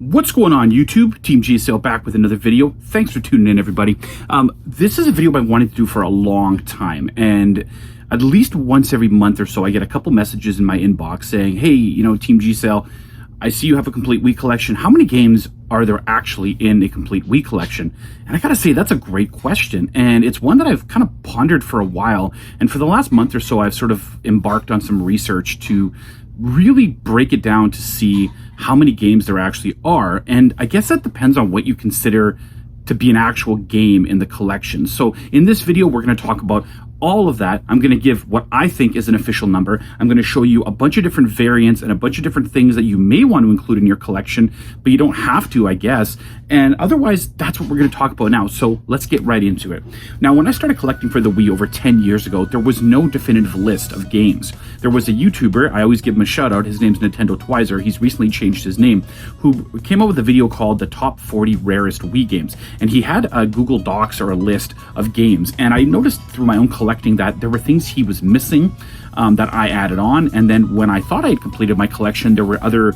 What's going on YouTube? Team GSL back with another video. Thanks for tuning in, everybody. This is a video I wanted to do for a long time, and at least once every month or so I get a couple messages in my inbox saying, hey, Team GSL, I see you have a complete Wii collection. How many games are there actually in a complete Wii collection? And I gotta say, that's a great question, and it's one that I've kind of pondered for a while, and for the last month or so I've sort of embarked on some research to really break it down to see how many games there actually are. And I guess that depends on what you consider to be an actual game in the collection. So in this video, we're going to talk about all of that. I'm going to give what I think is an official number. I'm going to show you a bunch of different variants and a bunch of different things that you may want to include in your collection, but you don't have to, I guess. And otherwise, that's what we're going to talk about now. So let's get right into it. Now, when I started collecting for the Wii over 10 years ago, there was no definitive list of games. There was a YouTuber, I always give him a shout out, his name's Nintendo Twizer, he's recently changed his name, who came up with a video called the top 40 rarest Wii games. And he had a Google Docs or a list of games. And I noticed through my own collecting that there were things he was missing that I added on. And then when I thought I had completed my collection, there were other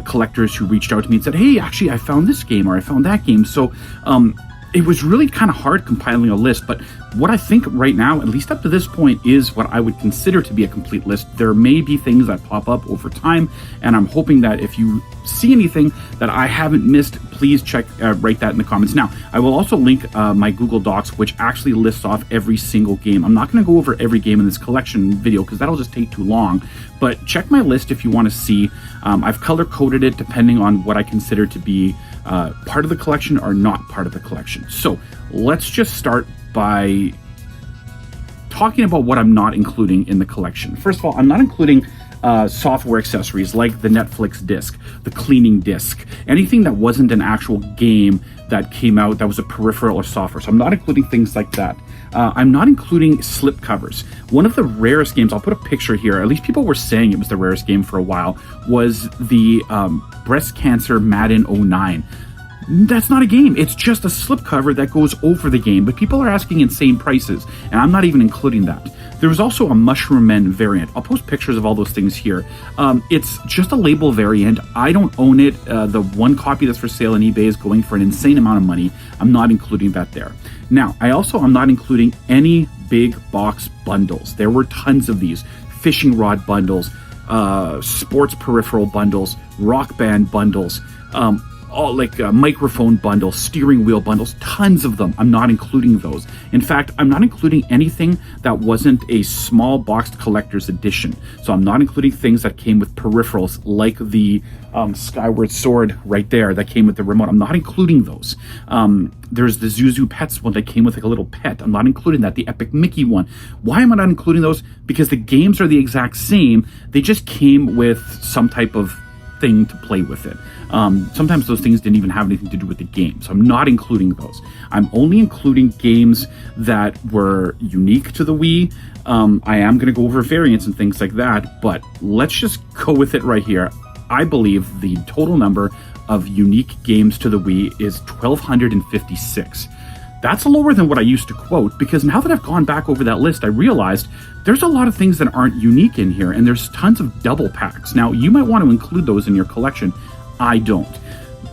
collectors who reached out to me and said, hey, actually, I found this game or I found that game. So it was really kind of hard compiling a list, but what I think right now, at least up to this point, is what I would consider to be a complete list. There may be things that pop up over time, and I'm hoping that if you see anything that I haven't missed, please write that in the comments. Now, I will also link my Google Docs, which actually lists off every single game. I'm not going to go over every game in this collection video because that'll just take too long, but check my list if you want to see. I've color-coded it depending on what I consider to be part of the collection or not part of the collection. So let's just start by talking about what I'm not including in the collection. First of all, I'm not including software accessories like the Netflix disc, the cleaning disc, anything that wasn't an actual game that came out that was a peripheral or software. So I'm not including things like that. I'm not including slip covers. One of the rarest games, I'll put a picture here, at least people were saying it was the rarest game for a while, was the breast cancer Madden 09. That's not a game. It's just a slipcover that goes over the game, but people are asking insane prices, and I'm not even including that. There was also a Mushroom Men variant. I'll post pictures of all those things here. It's just a label variant. I don't own it. The one copy that's for sale on eBay is going for an insane amount of money. I'm not including that there. Now, I'm not including any big box bundles. There were tons of these. Fishing rod bundles, sports peripheral bundles, rock band bundles, all like microphone bundles, steering wheel bundles, tons of them. I'm not including those. In fact, I'm not including anything that wasn't a small boxed collector's edition. So I'm not including things that came with peripherals like the Skyward Sword right there that came with the remote. I'm not including those. There's the Zuzu Pets one that came with like a little pet. I'm not including that. The Epic Mickey one. Why am I not including those? Because the games are the exact same. They just came with some type of thing to play with it. Sometimes those things didn't even have anything to do with the game, so I'm not including those. I'm only including games that were unique to the Wii. I am going to go over variants and things like that, but let's just go with it right here. I believe the total number of unique games to the Wii is 1,256. That's lower than what I used to quote, because now that I've gone back over that list, I realized there's a lot of things that aren't unique in here, and there's tons of double packs. Now, you might want to include those in your collection. I don't.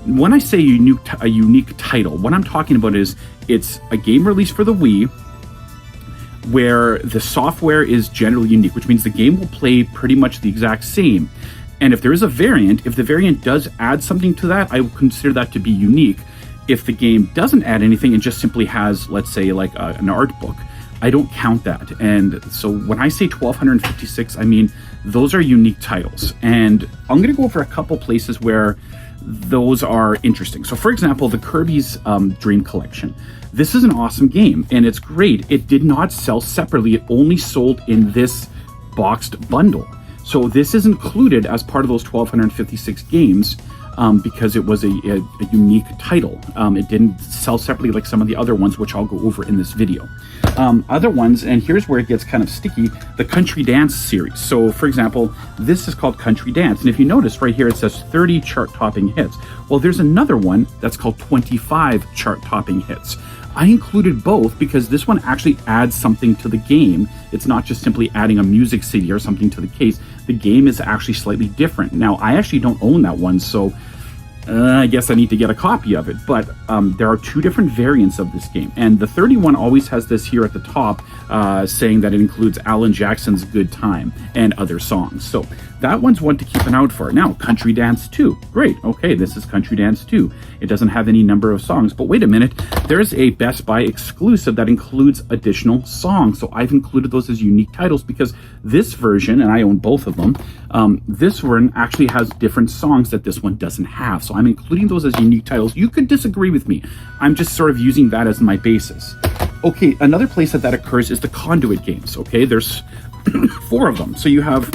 When I say a unique title, what I'm talking about is it's a game released for the Wii where the software is generally unique, which means the game will play pretty much the exact same. And if there is a variant, if the variant does add something to that, I would consider that to be unique. If the game doesn't add anything and just simply has, let's say, like an art book, I don't count that. And so when I say 1,256, I mean those are unique titles. And I'm going to go over a couple places where those are interesting. So for example, the Kirby's Dream Collection. This is an awesome game, and it's great. It did not sell separately. It only sold in this boxed bundle. So this is included as part of those 1,256 games. Because it was a unique title. It didn't sell separately like some of the other ones, which I'll go over in this video. Other ones, and here's where it gets kind of sticky, the Country Dance series. So, for example, this is called Country Dance, and if you notice right here, it says 30 chart-topping hits. Well, there's another one that's called 25 chart-topping hits. I included both because this one actually adds something to the game. It's not just simply adding a music CD or something to the case. The game is actually slightly different. Now, I actually don't own that one, so I guess I need to get a copy of it. But there are 2 different variants of this game. And the 31 always has this here at the top saying that it includes Alan Jackson's Good Time and other songs. So that one's one to keep an eye out for. Now, Country Dance 2. Great. Okay, this is Country Dance 2. It doesn't have any number of songs. But wait a minute. There's a Best Buy exclusive that includes additional songs. So I've included those as unique titles because this version, and I own both of them, this one actually has different songs that this one doesn't have. So I'm including those as unique titles. You could disagree with me. I'm just sort of using that as my basis. Okay, another place that occurs is the Conduit games. Okay, there's 4 of them. So you have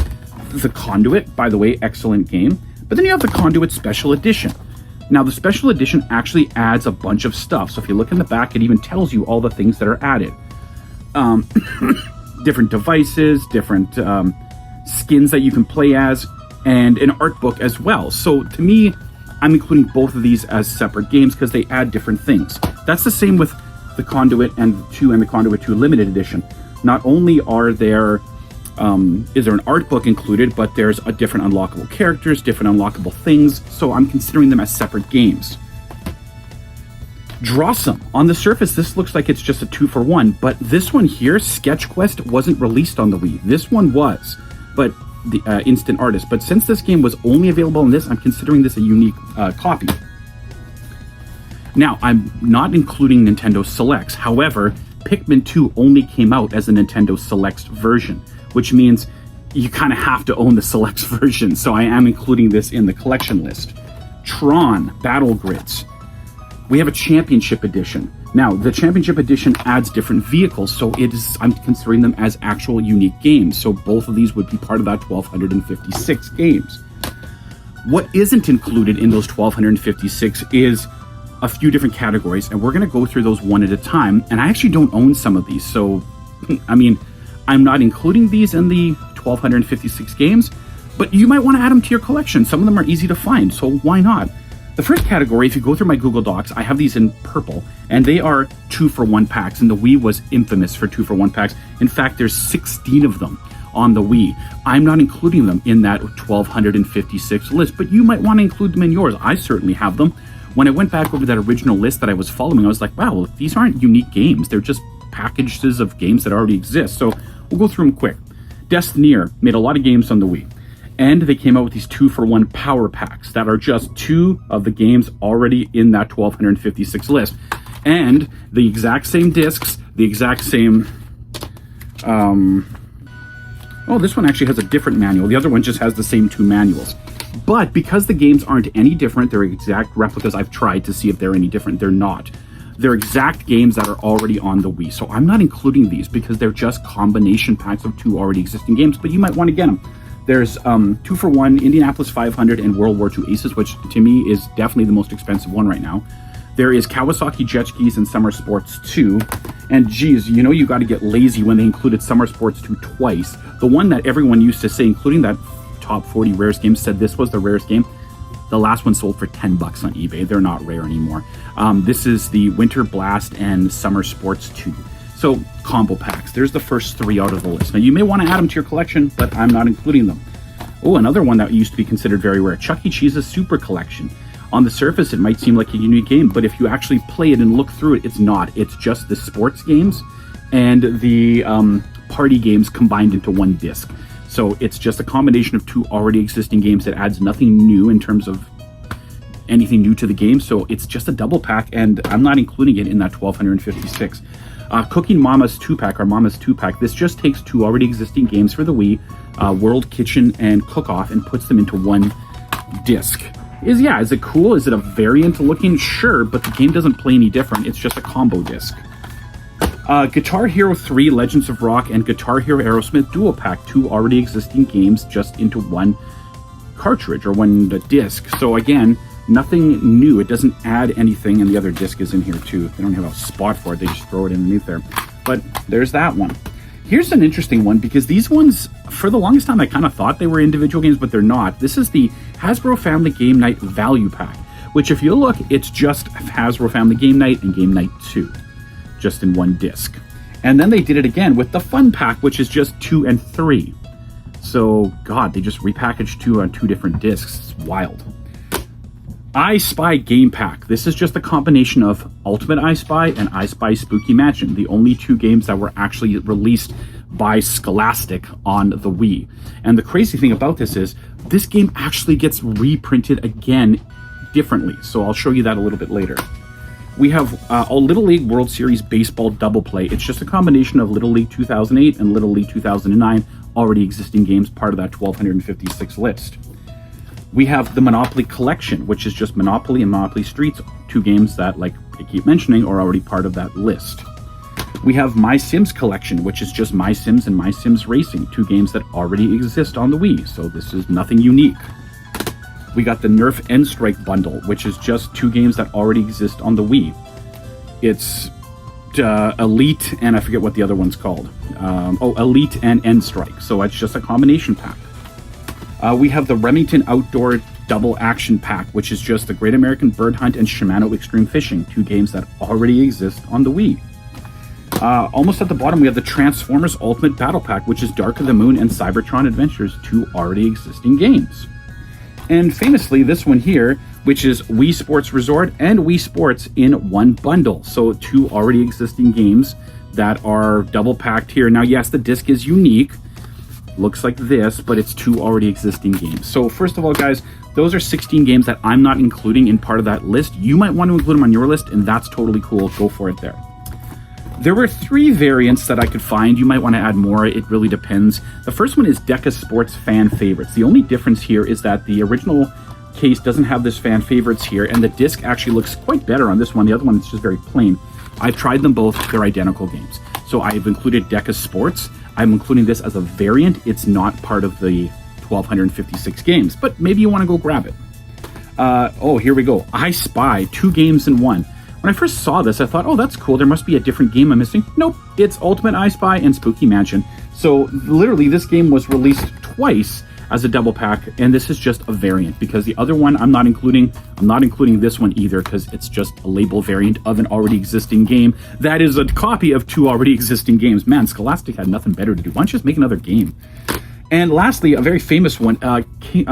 the Conduit, by the way, excellent game. But then you have the Conduit Special Edition. Now, the Special Edition actually adds a bunch of stuff. So if you look in the back, it even tells you all the things that are added. Different devices, different skins that you can play as, and an art book as well. So to me, I'm including both of these as separate games because they add different things. That's the same with the Conduit and 2 and the Conduit 2 Limited Edition. Not only are there is there an art book included, but there's a different unlockable characters, different unlockable things, so I'm considering them as separate games. Drawsome. On the surface, this looks like it's just a 2-for-1, but this one here, Sketch Quest, wasn't released on the Wii. This one was, but the Instant Artist. But since this game was only available on this, I'm considering this a unique copy. Now, I'm not including Nintendo Selects. However, Pikmin 2 only came out as a Nintendo Selects version, which means you kind of have to own the Selects version, so I am including this in the collection list. Tron Battle Grids. We have a Championship Edition. Now, the Championship Edition adds different vehicles, so I'm considering them as actual unique games, so both of these would be part of that 1,256 games. What isn't included in those 1,256 is a few different categories, and we're going to go through those one at a time, and I actually don't own some of these, so, I mean, I'm not including these in the 1,256 games, but you might want to add them to your collection. Some of them are easy to find, so why not? The first category, if you go through my Google Docs, I have these in purple, and they are 2-for-1 packs, and the Wii was infamous for 2-for-1 packs. In fact, there's 16 of them on the Wii. I'm not including them in that 1,256 list, but you might want to include them in yours. I certainly have them. When I went back over that original list that I was following, I was like, wow, well, these aren't unique games. They're just packages of games that already exist. So we'll go through them quick. Destineer made a lot of games on the Wii. And they came out with these 2-for-1 power packs that are just 2 of the games already in that 1,256 list. And the exact same discs, the exact same... oh, this one actually has a different manual. The other one just has the same 2 manuals. But because the games aren't any different, they're exact replicas. I've tried to see if they're any different. They're not. They're exact games that are already on the Wii. So I'm not including these because they're just combination packs of 2 already existing games, but you might want to get them. There's 2-for-1 Indianapolis 500 and World War II Aces, which to me is definitely the most expensive one right now. There is Kawasaki Jet Skis and Summer Sports 2. And geez, you know you got to get lazy when they included Summer Sports 2 twice. The one that everyone used to say, including that top 40 rarest games, said this was the rarest game. The last one sold for $10 on eBay. They're not rare anymore. This is the Winter Blast and Summer Sports 2. So, combo packs. There's the first 3 out of the list. Now, you may want to add them to your collection, but I'm not including them. Oh, another one that used to be considered very rare. Chuck E. Cheese's Super Collection. On the surface, it might seem like a unique game, but if you actually play it and look through it, it's not. It's just the sports games and the party games combined into one disc. So it's just a combination of 2 already existing games that adds nothing new in terms of anything new to the game. So it's just a double pack, and I'm not including it in that 1,256. Cooking Mama's 2-pack, or Mama's 2-pack. This just takes 2 already existing games for the Wii, World Kitchen and Cook-Off, and puts them into one disc. Is it cool? Is it a variant looking? Sure, but the game doesn't play any different. It's just a combo disc. Guitar Hero 3 Legends of Rock and Guitar Hero Aerosmith Dual Pack, 2 already existing games just into one cartridge or one disc. So again, nothing new. It doesn't add anything, and the other disc is in here too. They don't have a spot for it. They just throw it underneath there. But there's that one. Here's an interesting one, because these ones, for the longest time, I kind of thought they were individual games, but they're not. This is the Hasbro Family Game Night Value Pack, which if you look, it's just Hasbro Family Game Night and Game Night 2. Just in one disc. And then they did it again with the Fun Pack, which is just 2 and 3. So, God, they just repackaged 2 on 2 different discs. It's wild. I Spy Game Pack. This is just a combination of Ultimate I Spy and I Spy Spooky Mansion, the only two games that were actually released by Scholastic on the Wii. And the crazy thing about this is, this game actually gets reprinted again differently. So I'll show you that a little bit later. We have a Little League World Series Baseball Double Play. It's just a combination of Little League 2008 and Little League 2009, already existing games, part of that 1,256 list. We have the Monopoly Collection, which is just Monopoly and Monopoly Streets, two games that, like I keep mentioning, are already part of that list. We have My Sims Collection, which is just My Sims and My Sims Racing, two games that already exist on the Wii, so this is nothing unique. We got the Nerf N-Strike bundle, which is just two games that already exist on the Wii. It's Elite, and I forget what the other one's called. Elite and N-Strike, so it's just a combination pack. We have the Remington Outdoor Double Action Pack, which is just the Great American Bird Hunt and Shimano Extreme Fishing, two games that already exist on the Wii. Almost at the bottom, we have the Transformers Ultimate Battle Pack, which is Dark of the Moon and Cybertron Adventures, two already existing games. And famously, this one here, which is Wii Sports Resort and Wii Sports in one bundle. So two already existing games that are double packed here. Now, yes, the disc is unique. Looks like this, but it's two already existing games. So first of all, guys, those are 16 games that I'm not including in part of that list. You might want to include them on your list, and that's totally cool. Go for it there. There were 3 variants that I could find. You might want to add more. It really depends. The first one is Deca Sports Fan Favorites. The only difference here is that the original case doesn't have this Fan Favorites here, and the disc actually looks quite better on this one. The other one is just very plain. I've tried them both. They're identical games. So I've included Deca Sports. I'm including this as a variant. It's not part of the 1,256 games, but maybe you want to go grab it. Here we go. I Spy, 2 games in one. When I first saw this, I thought, oh, that's cool. There must be a different game I'm missing. Nope, it's Ultimate I Spy and Spooky Mansion. So literally, this game was released twice as a double pack, and this is just a variant because the other one I'm not including. I'm not including this one either because it's just a label variant of an already existing game that is a copy of 2 already existing games. Man, Scholastic had nothing better to do. Why don't you just make another game? And lastly, a very famous one,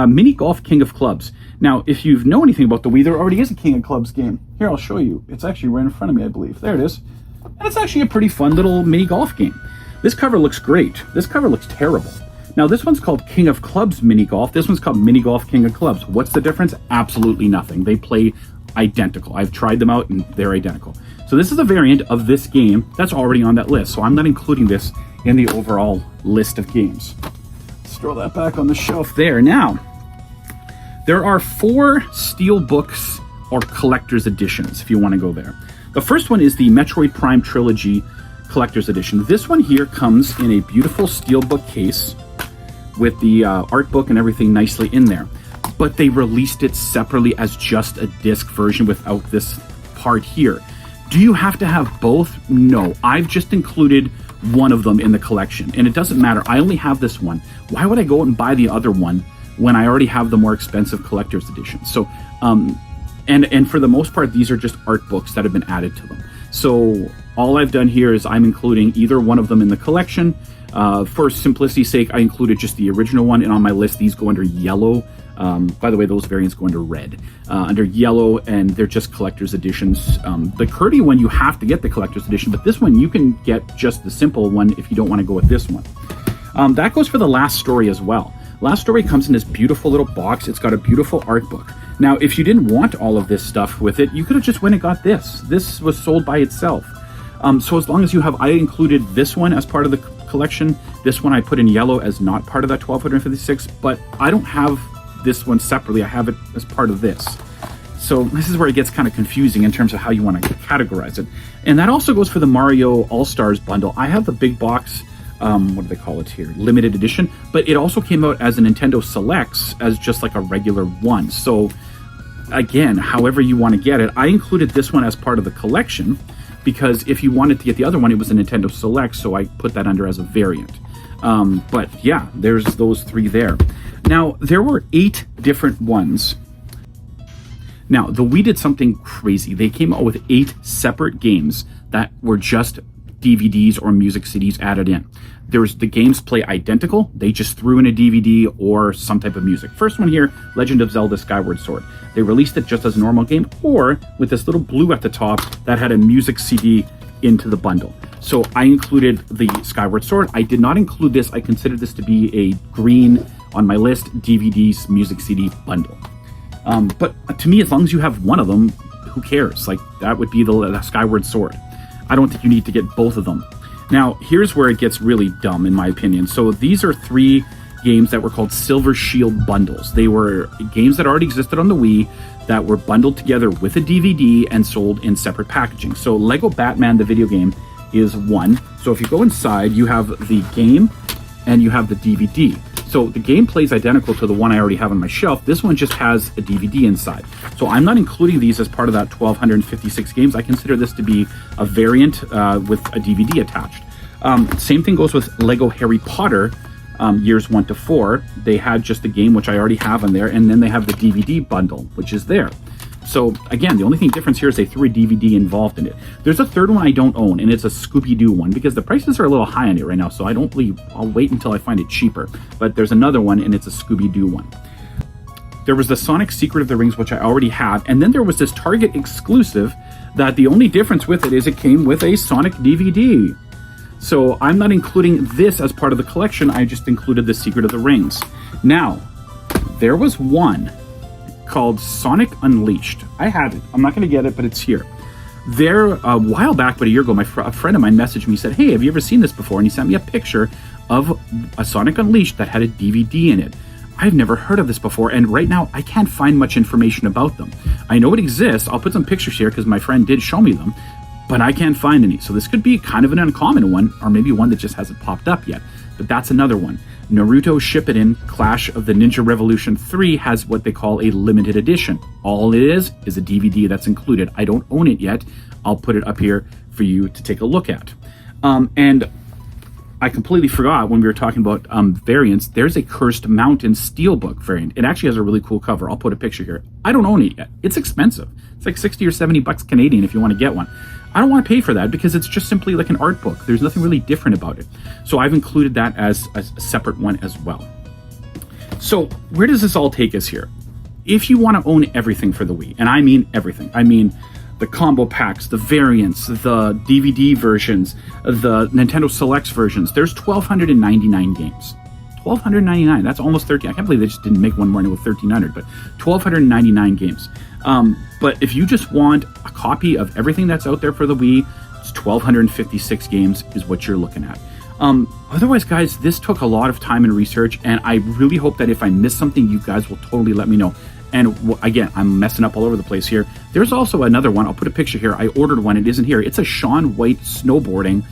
Mini Golf King of Clubs. Now, if you know anything about the Wii, there already is a King of Clubs game. Here, I'll show you. It's actually right in front of me, I believe. There it is. And it's actually a pretty fun little mini golf game. This cover looks great. This cover looks terrible. Now, this one's called King of Clubs Mini Golf. This one's called Mini Golf King of Clubs. What's the difference? Absolutely nothing. They play identical. I've tried them out, and they're identical. So this is a variant of this game that's already on that list. So I'm not including this in the overall list of games. Let's throw that back on the shelf there. Now, there are 4 steelbooks or collector's editions, if you want to go there. The first one is the Metroid Prime Trilogy Collector's Edition. This one here comes in a beautiful steelbook case with the art book and everything nicely in there. But they released it separately as just a disc version without this part here. Do you have to have both? No. I've just included one of them in the collection, and it doesn't matter. I only have this one. Why would I go out and buy the other one when I already have the more expensive collector's edition? So, and for the most part, these are just art books that have been added to them. So all I've done here is I'm including either one of them in the collection. For simplicity's sake, I included just the original one, and on my list, these go under yellow. By the way, those variants go under red. Under yellow, and they're just collector's editions. The Kirby one, you have to get the collector's edition, but this one, you can get just the simple one if you don't want to go with this one. That goes for the Last Story as well. Last Story comes in this beautiful little box. It's got a beautiful art book. Now, if you didn't want all of this stuff with it, you could have just went and got this. This was sold by itself. So as long as you have, I included this one as part of the collection. This one I put in yellow as not part of that 1,256, but I don't have this one separately. I have it as part of this. So this is where it gets kind of confusing in terms of how you want to categorize it. And that also goes for the Mario All-Stars bundle. I have the big box, what do they call it here? Limited edition, but it also came out as a Nintendo Selects as just like a regular one. So again, however you want to get it, I included this one as part of the collection because if you wanted to get the other one, it was a Nintendo Select, so I put that under as a variant. But yeah, there's those 3 there. Now, there were 8 different ones. Now, the Wii did something crazy. They came out with 8 separate games that were just DVDs or music CDs added in. The games play identical. They just threw in a DVD or some type of music. First one here, Legend of Zelda Skyward Sword. They released it just as a normal game, or with this little blue at the top that had a music CD into the bundle. So I included the Skyward Sword. I did not include this. I considered this to be a green on my list DVDs music CD bundle. But to me, as long as you have one of them, who cares? Like, that would be the Skyward Sword. I don't think you need to get both of them. Now, here's where it gets really dumb, in my opinion. So these are 3 games that were called Silver Shield bundles. They were games that already existed on the Wii that were bundled together with a DVD and sold in separate packaging. So Lego Batman, the video game, is one. So if you go inside, you have the game and you have the DVD. So the game plays identical to the one I already have on my shelf. This one just has a DVD inside. So I'm not including these as part of that 1,256 games. I consider this to be a variant with a DVD attached. Same thing goes with Lego Harry Potter, years 1 to 4. They had just the game, which I already have in there, and then they have the DVD bundle, which is there. So again, the only thing difference here is they threw a DVD involved in it. There's a third one I don't own, and it's a Scooby-Doo one, because the prices are a little high on it right now, so I'll wait until I find it cheaper. But there's another one, and it's a Scooby-Doo one. There was the Sonic Secret of the Rings, which I already have, and then there was this Target exclusive that the only difference with it is it came with a Sonic DVD. So I'm not including this as part of the collection, I just included the Secret of the Rings. Now, there was one called Sonic Unleashed. I had it. I'm not going to get it, but it's here. There, a while back, but a year ago, a friend of mine messaged me, said, "Hey, have you ever seen this before?" And he sent me a picture of a Sonic Unleashed that had a DVD in it. I've never heard of this before, and right now, I can't find much information about them. I know it exists. I'll put some pictures here because my friend did show me them, but I can't find any. So this could be kind of an uncommon one, or maybe one that just hasn't popped up yet. But that's another one. Naruto Shippuden Clash of the Ninja Revolution 3 has what they call a limited edition. All it is a DVD that's included. I don't own it yet. I'll put it up here for you to take a look at. And I completely forgot when we were talking about variants, there's a Cursed Mountain Steelbook variant. It actually has a really cool cover. I'll put a picture here. I don't own it yet. It's expensive. It's like 60 or 70 bucks Canadian if you want to get one. I don't want to pay for that because it's just simply like an art book. There's nothing really different about it. So I've included that as a separate one as well. So where does this all take us here? If you want to own everything for the Wii, and I mean everything, I mean the combo packs, the variants, the DVD versions, the Nintendo Selects versions, there's 1,299 games. 1,299, that's almost 13. I can't believe they just didn't make one more with 1,300, but 1,299 games. But if you just want a copy of everything that's out there for the Wii, it's 1,256 games is what you're looking at. Otherwise, guys, this took a lot of time and research, and I really hope that if I miss something, you guys will totally let me know. And again, I'm messing up all over the place here. There's also another one. I'll put a picture here. I ordered one. It isn't here. It's a Shaun White snowboarding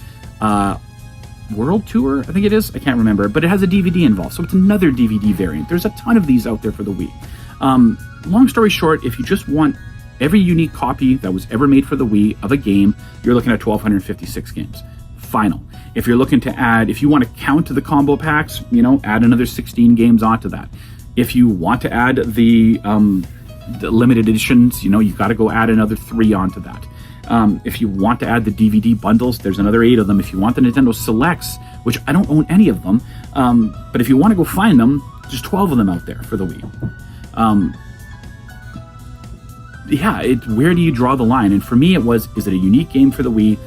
World Tour, I think it is. I can't remember, but it has a DVD involved, so it's another DVD variant. There's a ton of these out there for the Wii. Long story short, if you just want every unique copy that was ever made for the Wii of a game, you're looking at 1,256 games. Final. If you're looking to add, if you want to count the combo packs, add another 16 games onto that. If you want to add the limited editions, you've got to go add another 3 onto that. If you want to add the DVD bundles, there's another 8 of them. If you want the Nintendo Selects, which I don't own any of them, but if you want to go find them, there's 12 of them out there for the Wii. Where do you draw the line? And for me, is it a unique game for the Wii?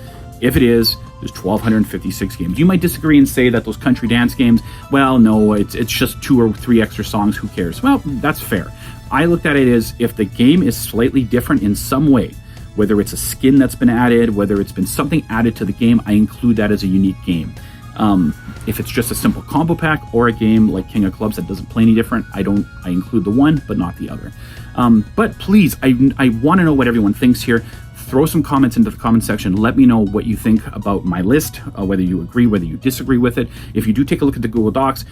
If it is, there's 1,256 games. You might disagree and say that those country dance games, well, no, it's just 2 or 3 extra songs, who cares? Well, that's fair. I looked at it as if the game is slightly different in some way, whether it's a skin that's been added, whether it's been something added to the game, I include that as a unique game. If it's just a simple combo pack or a game like King of Clubs that doesn't play any different, I include the one, but not the other. But please, I want to know what everyone thinks here. Throw some comments into the comment section. Let me know what you think about my list, whether you agree, whether you disagree with it. If you do take a look at the Google Docs,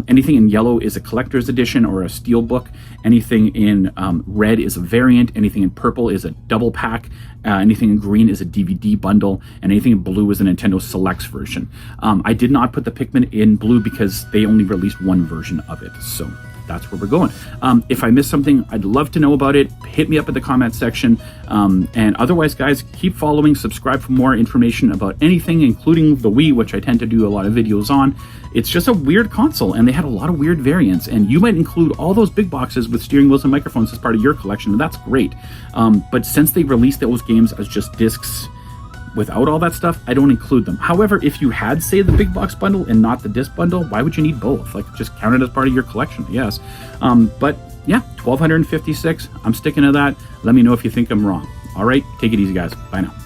anything in yellow is a collector's edition or a steelbook. Anything in red is a variant. Anything in purple is a double pack. Anything in green is a DVD bundle. And anything in blue is a Nintendo Selects version. I did not put the Pikmin in blue because they only released one version of it. So that's where we're going. If I missed something, I'd love to know about it. Hit me up in the comment section. And otherwise, guys, keep following, subscribe for more information about anything, including the Wii, which I tend to do a lot of videos on. It's just a weird console, and they had a lot of weird variants, and you might include all those big boxes with steering wheels and microphones as part of your collection, and that's great. But since they released those games as just discs without all that stuff, I don't include them. However, if you had, say, the big box bundle and not the disc bundle, why would you need both? Like, just count it as part of your collection, yes. But yeah, 1,256, I'm sticking to that. Let me know if you think I'm wrong. All right, take it easy, guys. Bye now.